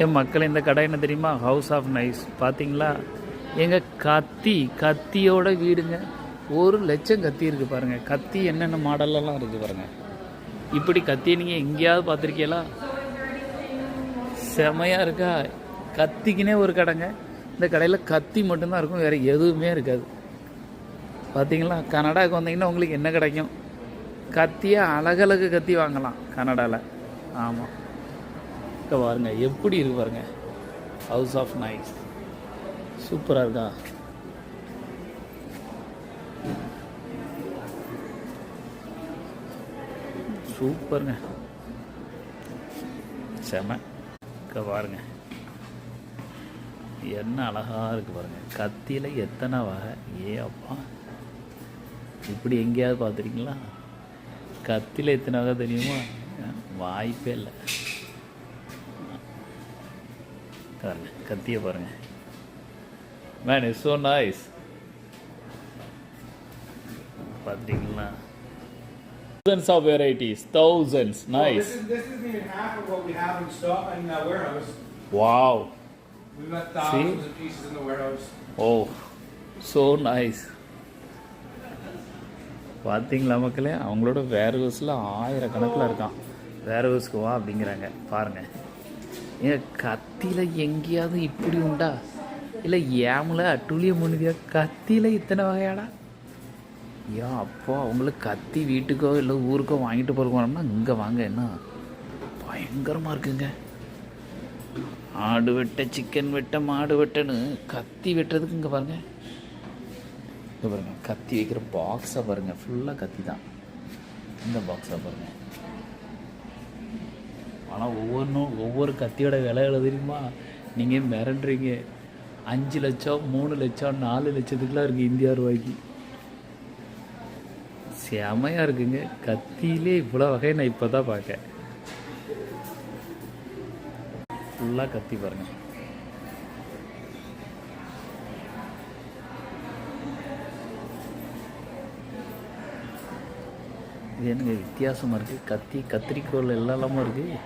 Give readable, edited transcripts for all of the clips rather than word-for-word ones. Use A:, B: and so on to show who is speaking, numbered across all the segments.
A: என் மக்கள் இந்த கடை என்ன தெரியுமா? House of knives. பார்த்தீங்களா? எங்கள் கத்தியோட வீடுங்க. 1,00,000 கத்தி இருக்குது பாருங்கள். கத்தி என்னென்ன மாடலெல்லாம் இருக்குது பாருங்கள். இப்படி கத்தியை நீங்கள் எங்கேயாவது பார்த்துருக்கீங்களா? செமையாக இருக்கா? கத்திக்குனே ஒரு கடைங்க. இந்த கடையில் கத்தி மட்டும்தான் இருக்கும், வேறு எதுவுமே இருக்காது. பார்த்தீங்களா? கனடாவுக்கு வந்தீங்கன்னா உங்களுக்கு என்ன கிடைக்கும்? கத்தியை அழகழகு கத்தி வாங்கலாம் கனடாவில். ஆமாம், இப்போ பாருங்க எப்படி இருக்கு பாருங்க. ஹவுஸ் ஆஃப் நைஸ் சூப்பராக இருக்கா? சூப்பருங்க, செம. இங்கே பாருங்க என்ன அழகாக இருக்குது பாருங்க. கத்தியில் எத்தனை வகை! ஏ அப்பா, இப்படி எங்கேயாவது பார்த்துருக்கீங்களா? கத்தியில் எத்தனை வகை தெரியுமா? வாய்ப்பே இல்லை. பாருங்க கத்தியை பாருங்க. Man it's so nice. பார்த்துட்டீங்களா? Thousands of varieties, thousands. Nice.
B: Well, this isn't even half of what we have in stock in the warehouse.
A: Wow.
B: We've got thousands of pieces in the warehouse.
A: Oh, so nice. பார்த்தீங்களா மக்களே? அவங்களோட வேர் ஹவுஸில் 1000 கணக்கில் இருக்கான். வேர் ஹவுஸ்க்கு வா அப்படிங்கிறாங்க. பாருங்கள், ஏன் கத்தியில் எங்கேயாவது இப்படி உண்டா? இல்லை ஏமில் அட்டுலியம் முன்னுதியா? கத்தியில் இத்தனை வகையாடா? ஏன் அப்போ அவங்களுக்கு கத்தி வீட்டுக்கோ இல்லை ஊருக்கோ வாங்கிட்டு போகிறோம்னா இங்கே வாங்க. என்ன பயங்கரமாக இருக்குங்க. ஆடு வெட்ட, சிக்கன் வெட்ட, மாடு வெட்டன்னு கத்தி வெட்டுறதுக்கு இங்கே பாருங்கள். இங்கே பாருங்கள், கத்தி வைக்கிற பாக்ஸை பாருங்கள். ஃபுல்லாக கத்தி தான். இந்த பாக்ஸை பாருங்கள். ஆனால் ஒவ்வொரு கத்தியோட விலை தெரியுமா? நீங்கள் மிரண்டுறீங்க. 5 லட்சம், 3 லட்சம், 4 லட்சத்துக்குலாம் இருக்குது இந்தியா ரூபாய்க்கு. செமையாக இருக்குங்க. கத்தியிலே இவ்வளோ வகை நான் இப்போ தான் பார்க்க. ஃபுல்லாக கத்தி பாருங்கள். இது என்னங்க வித்தியாசமாக இருக்குது? கத்தி, கத்திரிக்கோள் எல்லாமும் இருக்குது.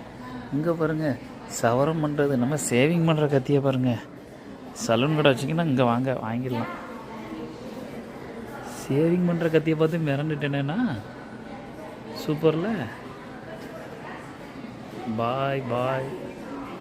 A: இங்கே பாருங்கள், சவரம் பண்ணுறது, நம்ம சேவிங் பண்ணுற கத்தியை பாருங்கள். சலூன் கடை வச்சிங்கன்னா இங்கே வாங்க, வாங்கிடலாம். சேவிங் பண்ணுற கத்தியை பார்த்து மிரண்டுட்டேனேண்ணா. சூப்பரில். பாய் பாய்.